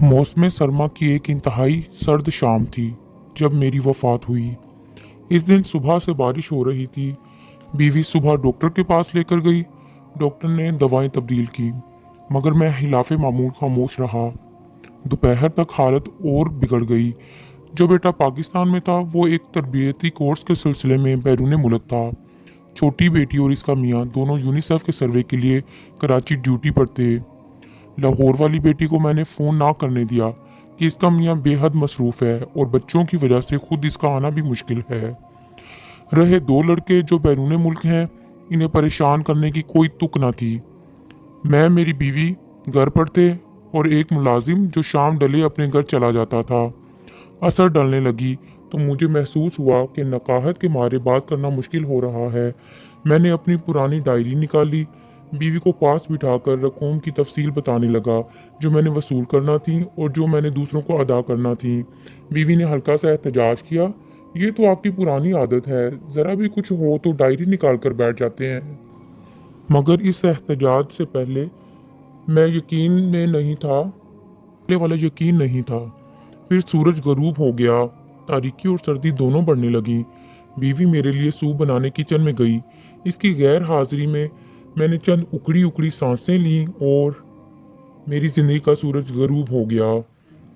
मौसम सरमा की एक इंतहाई सर्द शाम थी जब मेरी वफ़ात हुई। इस दिन सुबह से बारिश हो रही थी। बीवी सुबह डॉक्टर के पास लेकर गई। डॉक्टर ने दवाएं तब्दील की, मगर मैं खिलाफ़े मामूल खामोश रहा। दोपहर तक हालत और बिगड़ गई। जो बेटा पाकिस्तान में था वो एक तरबियती कोर्स के सिलसिले में बैरून मुल्क था। छोटी बेटी और इसका मियाँ दोनों यूनिसेफ के सर्वे के लिए कराची ड्यूटी पर थे। लाहौर वाली बेटी को मैंने फ़ोन ना करने दिया कि इसका मियाँ बेहद मसरूफ़ है और बच्चों की वजह से खुद इसका आना भी मुश्किल है। रहे दो लड़के जो बैरून मुल्क हैं, इन्हें परेशान करने की कोई तुक न थी। मैं, मेरी बीवी घर पर थे और एक मुलाजिम जो शाम डले अपने घर चला जाता था। असर डलने लगी तो मुझे महसूस हुआ कि नकाहत के मारे बात करना मुश्किल हो रहा है। मैंने अपनी पुरानी डायरी निकाली, बीवी को पास बिठाकर रकूम की तफसील बताने लगा, जो मैंने वसूल करना थी और जो मैंने दूसरों को अदा करना थी। बीवी ने हल्का सा एहतजाज किया, ये तो आपकी पुरानी आदत है, ज़रा भी कुछ हो तो डायरी निकाल कर बैठ जाते हैं। मगर इस एहतजाज से पहले मैं यकीन में नहीं था, पहले वाला यकीन नहीं था। फिर सूरज गरूब हो गया, तारीकी और सर्दी दोनों बढ़ने लगी। बीवी मेरे लिए सूप बनाने किचन में गई। इसकी गैर हाजिरी में मैंने चंद उकड़ी उकड़ी सांसें लीं और मेरी ज़िंदगी का सूरज गरूब हो गया।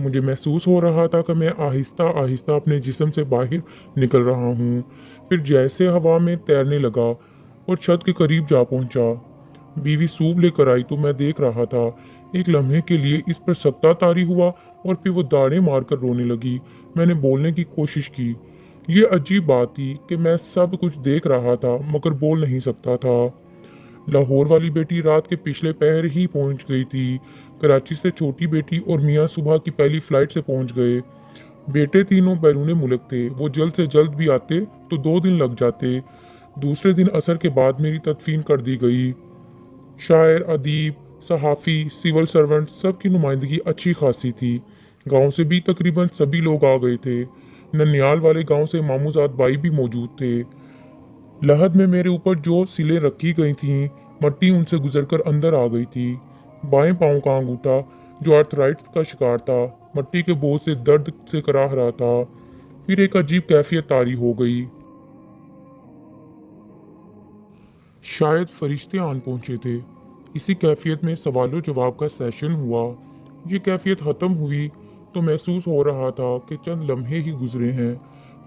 मुझे महसूस हो रहा था कि मैं आहिस्ता आहिस्ता अपने जिस्म से बाहर निकल रहा हूँ। फिर जैसे हवा में तैरने लगा और छत के करीब जा पहुँचा। बीवी सूप लेकर आई तो मैं देख रहा था। एक लम्हे के लिए इस पर सकता तारी हुआ और फिर वो दाड़ें मारकर रोने लगी। मैंने बोलने की कोशिश की। ये अजीब बात थी कि मैं सब कुछ देख रहा था मगर बोल नहीं सकता था। लाहौर वाली बेटी रात के पिछले पहर ही पहुंच गई थी। कराची से छोटी बेटी और मियाँ सुबह की पहली फ्लाइट से पहुंच गए। बेटे तीनों बैरून मुल्क थे। वो जल्द से जल्द भी आते तो 2 दिन लग जाते। दूसरे दिन असर के बाद मेरी तदफीन कर दी गई। शायर, अदीब, सहाफ़ी, सिविल सर्वेंट सब की नुमाइंदगी अच्छी खासी थी। गांव से भी तकरीबन सभी लोग आ गए थे। ननियाल वाले गांव से मामूजाद बाई भी मौजूद थे। लहद में मेरे ऊपर जो सिलें रखी गई थीं, मट्टी उनसे गुजरकर अंदर आ गई थी। बाएं पांव का अंगूठा जो आर्थराइटिस का शिकार था, मट्टी के बोझ से दर्द से कराह रहा था। फिर एक अजीब कैफियत तारी हो गई। शायद फरिश्ते आन पहुंचे थे। इसी कैफियत में सवालों जवाब का सेशन हुआ। ये कैफियत ख़त्म हुई तो महसूस हो रहा था कि चंद लम्हे ही गुजरे हैं,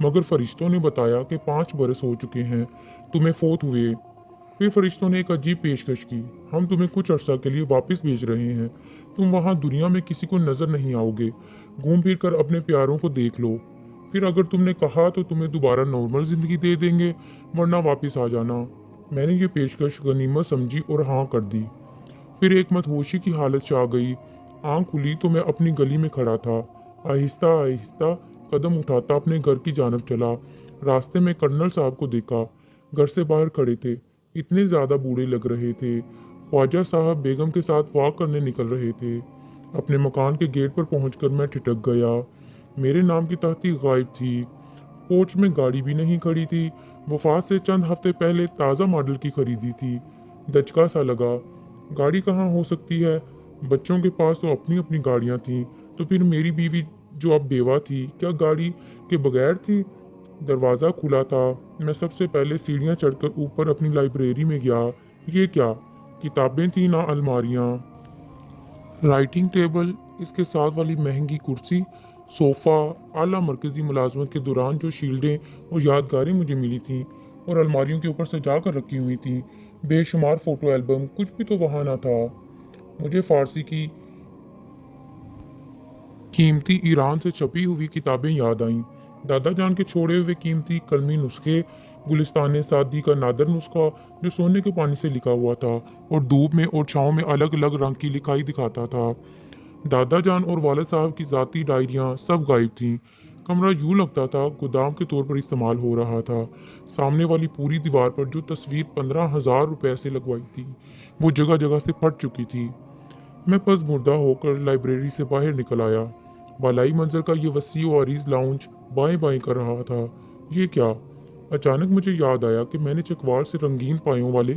मगर फरिश्तों ने बताया कि 5 बरस हो चुके हैं तुम्हें फोत हुए। फिर फरिश्तों ने एक अजीब पेशकश की, हम तुम्हें कुछ अर्सा के लिए वापस भेज रहे हैं। तुम वहाँ दुनिया में किसी को नज़र नहीं आओगे। घूम फिर कर अपने प्यारों को देख लो। फिर अगर तुमने कहा तो तुम्हें दोबारा नॉर्मल ज़िंदगी दे देंगे, वरना वापस आ जाना। मैंने ये पेशकश गनीमत समझी और हाँ कर दी। फिर एक मदहोशी की हालत छा गई। आँख खुली तो मैं अपनी गली में खड़ा था। आहिस्ता आहिस्ता कदम उठाता अपने घर की जानब चला। रास्ते में कर्नल साहब को देखा। घर से बाहर खड़े थे। इतने ज़्यादा बूढ़े लग रहे थे। ख्वाजा साहब बेगम के साथ वॉक करने निकल रहे थे। अपने मकान के गेट पर पहुंचकर मैं ठिठक गया। मेरे नाम की तख्ती गायब थी। पोर्च में गाड़ी भी नहीं खड़ी थी। वफात से चंद हफ्ते पहले ताज़ा मॉडल की खरीदी थी। दचका सा लगा। गाड़ी कहाँ हो सकती है? बच्चों के पास तो अपनी अपनी गाड़ियाँ थीं। तो फिर मेरी बीवी जो अब बेवा थी, क्या गाड़ी के बगैर थी? दरवाज़ा खुला था। मैं सबसे पहले सीढ़ियाँ चढ़कर ऊपर अपनी लाइब्रेरी में गया। ये क्या? किताबें थी ना अलमारियाँ। राइटिंग टेबल, इसके साथ वाली महंगी कुर्सी, सोफ़ा, आला मरकज़ी मुलाजमत के दौरान जो शील्डें और यादगारें मुझे मिली थीं और अलमारियों के ऊपर सजा कर रखी हुई थीं, बेशुमार फ़ोटो एल्बम, कुछ भी तो वहाँ ना था। मुझे फ़ारसी की कीमती ईरान से छपी हुई किताबें याद आईं। दादा जान के छोड़े हुए कीमती कलमी नुस्खे, गुलिस्तान सादी का नादर नुस्खा जो सोने के पानी से लिखा हुआ था और धूप में और छाँव में अलग अलग रंग की लिखाई दिखाता था। दादा जान और वालिद साहब की ज़ाती डायरियाँ सब गायब थीं। कमरा यूँ लगता था गोदाम के तौर पर इस्तेमाल हो रहा था। सामने वाली पूरी दीवार पर जो तस्वीर 15,000 रुपये से लगवाई थी, वो जगह जगह से फट चुकी थी। मैं पस मुर्दा होकर लाइब्रेरी से बाहर निकल आया। बालाई मंजर का ये वसी और अरीज लाउंज बाएं बाएं कर रहा था। ये क्या? अचानक मुझे याद आया कि मैंने चकवाल से रंगीन पायों वाले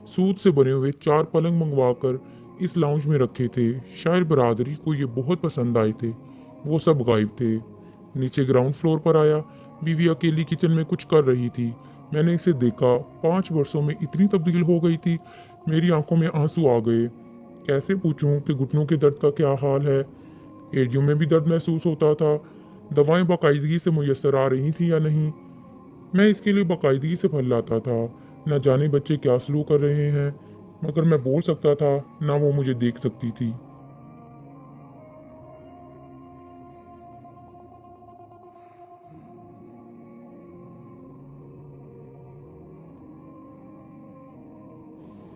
सूत से बने हुए 4 पलंग मंगवा कर इस लाउंज में रखे थे। शायद बरादरी को ये बहुत पसंद आए थे। वो सब गायब थे। नीचे ग्राउंड फ्लोर पर आया। बीवी अकेली किचन में कुछ कर रही थी। मैंने इसे देखा। 5 वर्षों में इतनी तब्दील हो गई थी। मेरी आंखों में आंसू आ गए। कैसे पूछूं कि घुटनों के दर्द का क्या हाल है। एड़ियों में भी दर्द महसूस होता था। दवाएं बाकायदगी से मुयस्सर आ रही थी या नहीं। मैं इसके लिए बाकायदगी से फल लाता था। न जाने बच्चे क्या सलूक कर रहे हैं, मगर मैं बोल सकता था, ना वो मुझे देख सकती थी।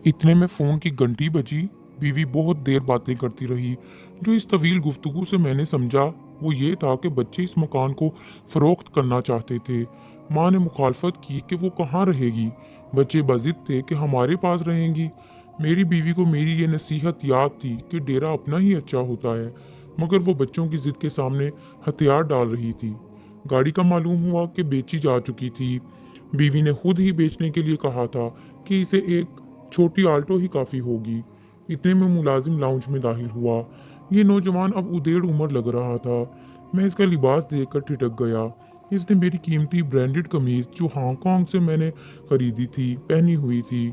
इतने में फोन की घंटी बजी। बीवी बहुत देर बातें करती रही। जो इस तवील गुफ्तगू से मैंने समझा वो ये था कि बच्चे इस मकान को फरोख्त करना चाहते थे। माँ ने मुखालफत की कि वो कहाँ रहेगी। बच्चे बजिद थे कि हमारे पास रहेंगी। मेरी बीवी को मेरी ये नसीहत याद थी कि डेरा अपना ही अच्छा होता है, मगर वो बच्चों की जिद के सामने हथियार डाल रही थी। गाड़ी का मालूम हुआ कि बेची जा चुकी थी। बीवी ने खुद ही बेचने के लिए कहा था कि इसे एक छोटी आल्टो ही काफ़ी होगी। इतने में मुलाजिम लाउंज में दाखिल हुआ। ये नौजवान अब उदेड़ उम्र लग रहा था। मैं इसका लिबास देखकर ठिठक गया। इसने मेरी कीमती ब्रांडेड कमीज जो हांगकांग से मैंने खरीदी थी पहनी हुई थी।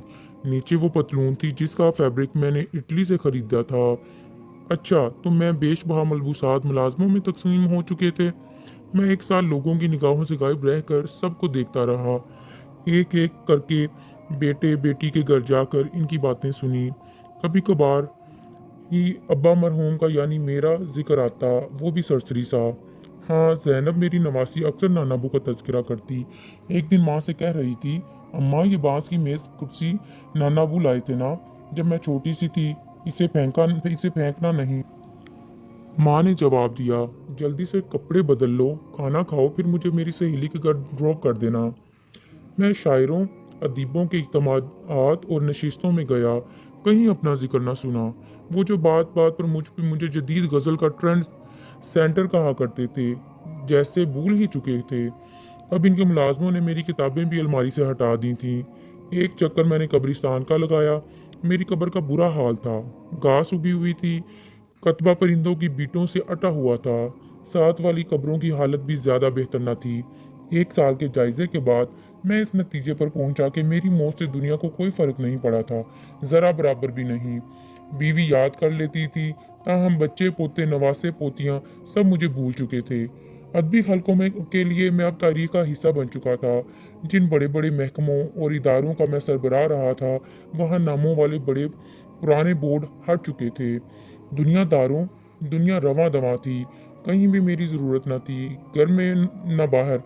नीचे वो पतलून थी जिसका फैब्रिक मैंने इटली से खरीदा था। अच्छा, तो मैं बेशबहा मलबूसात मुलाजमों में तकसीम हो चुके थे। मैं 1 साल लोगों की निगाहों से गायब रहकर सबको देखता रहा। एक एक करके बेटे बेटी के घर जाकर इनकी बातें सुनी। कभी कभार ही अब्बा मरहूम का यानी मेरा जिक्र आता, वो भी सरसरी सा। हाँ, जैनब मेरी नवासी अक्सर नानाबू का तज़किरा करती। एक दिन माँ से कह रही थी, अम्मा ये बांस की मेज़ कुर्सी नानाबू लाए थे ना, जब मैं छोटी सी थी। इसे फेंकना नहीं। माँ ने जवाब दिया, जल्दी से कपड़े बदल लो, खाना खाओ, फिर मुझे मेरी सहेली के घर ड्रॉप कर देना। मैं शायरों अदीबों के इज्तिमाआत और नशिस्तों में गया, कहीं अपना जिक्र न सुना। वो जो बात बात पर मुझे जदीद गज़ल का ट्रेंड सेंटर कहा करते थे, जैसे भूल ही चुके थे। अब इनके मुलाजमों ने मेरी किताबें भी अलमारी से हटा दी थीं। एक चक्कर मैंने कब्रिस्तान का लगाया। मेरी कब्र का बुरा हाल था। घास उगी हुई थी। कतबा परिंदों की बीटों से अटा हुआ था। साथ वाली कब्रों की हालत भी ज़्यादा बेहतर न थी। 1 साल के जायजे के बाद मैं इस नतीजे पर पहुंचा कि मेरी मौत से दुनिया को कोई फर्क नहीं पड़ा था, ज़रा बराबर भी नहीं। बीवी याद कर लेती थी, ताहम बच्चे पोते नवासे पोतियां सब मुझे भूल चुके थे। अदबी हलकों में के लिए मैं अब तारीख का हिस्सा बन चुका था। जिन बड़े बड़े महकमों और इदारों का मैं सरबराह रहा था, वहाँ नामों वाले बड़े पुराने बोर्ड हट चुके थे। दुनिया रवां दवां थी। कहीं भी मेरी ज़रूरत न थी, घर में न बाहर।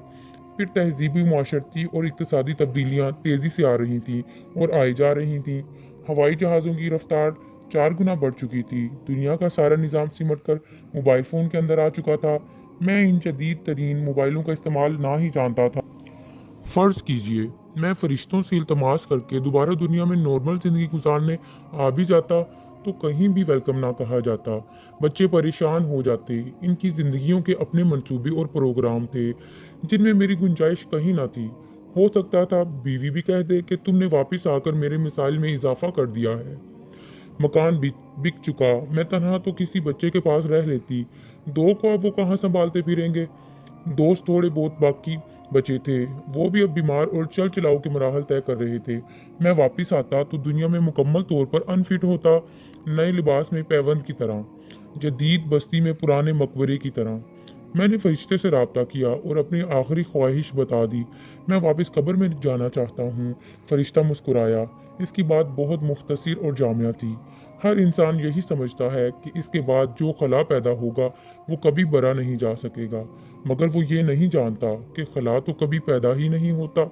फिर तहजीबी माशरती और इक्तसादी तब्दीलियाँ तेज़ी से आ रही थीं और आई जा रही थीं। हवाई जहाज़ों की रफ्तार 4 गुना बढ़ चुकी थी। दुनिया का सारा निज़ाम सिमट कर मोबाइल फ़ोन के अंदर आ चुका था। मैं इन जदीद तरीन मोबाइलों का इस्तेमाल ना ही जानता था। फ़र्ज़ कीजिए मैं फ़रिश्तों से इल्तमास करके दोबारा दुनिया में नॉर्मल ज़िंदगी गुजारने आ भी जाता, तो कहीं भी वेलकम ना कहा जाता। बच्चे परेशान हो जाते। इनकी ज़िंदगियों के अपने मंसूबे और प्रोग्राम थे, जिनमें मेरी गुंजाइश कहीं ना थी। हो सकता था बीवी भी कह दे कि तुमने वापस आकर मेरे मिसाइल में इजाफा कर दिया है। मकान बिक चुका। मैं तनहा तो किसी बच्चे के पास रह लेती। दो को अब वो कहाँ संभालते फिरेंगे। दोस्त थोड़े बहुत बाकी बचे थे, वो भी अब बीमार और चल चलाओ के मराहल तय कर रहे थे। मैं वापस आता तो दुनिया में मुकम्मल तौर पर अनफिट होता, नए लिबास में पैबंद की तरह, जदीद बस्ती में पुराने मकबरे की तरह। मैंने फरिश्ते से रब्ता किया और अपनी आखिरी ख्वाहिश बता दी, मैं वापस कब्र में जाना चाहता हूँ। फरिश्ता मुस्कुराया। इसकी बात बहुत मुख्तसर और जामिया थी। हर इंसान यही समझता है कि इसके बाद जो खला पैदा होगा वो कभी बरा नहीं जा सकेगा, मगर वो ये नहीं जानता कि खला तो कभी पैदा ही नहीं होता।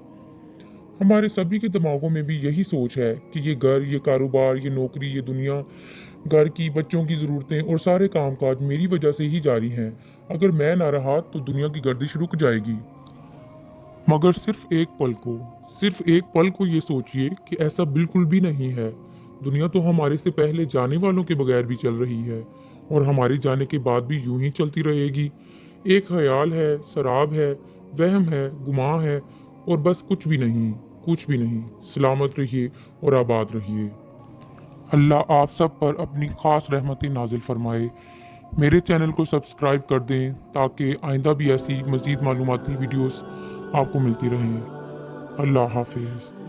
हमारे सभी के दिमागों में भी यही सोच है कि ये घर, ये कारोबार, ये नौकरी, ये दुनिया, घर की, बच्चों की ज़रूरतें और सारे कामकाज मेरी वजह से ही जारी हैं। अगर मैं ना रहा तो दुनिया की गर्दिश रुक जाएगी। मगर सिर्फ एक पल को ये सोचिए कि ऐसा बिल्कुल भी नहीं है। दुनिया तो हमारे से पहले जाने वालों के बगैर भी चल रही है, और हमारे जाने के बाद भी यूं ही चलती रहेगी। एक ख्याल है, शराब है, वहम है, गुमां है, और बस कुछ भी नहीं। सलामत रहिए और आबाद रहिए। اللہ آپ سب پر اپنی خاص رحمتیں نازل فرمائے۔ میرے چینل کو سبسکرائب کر دیں تاکہ آئندہ بھی ایسی مزید معلوماتی ویڈیوز آپ کو ملتی رہیں۔ اللہ حافظ۔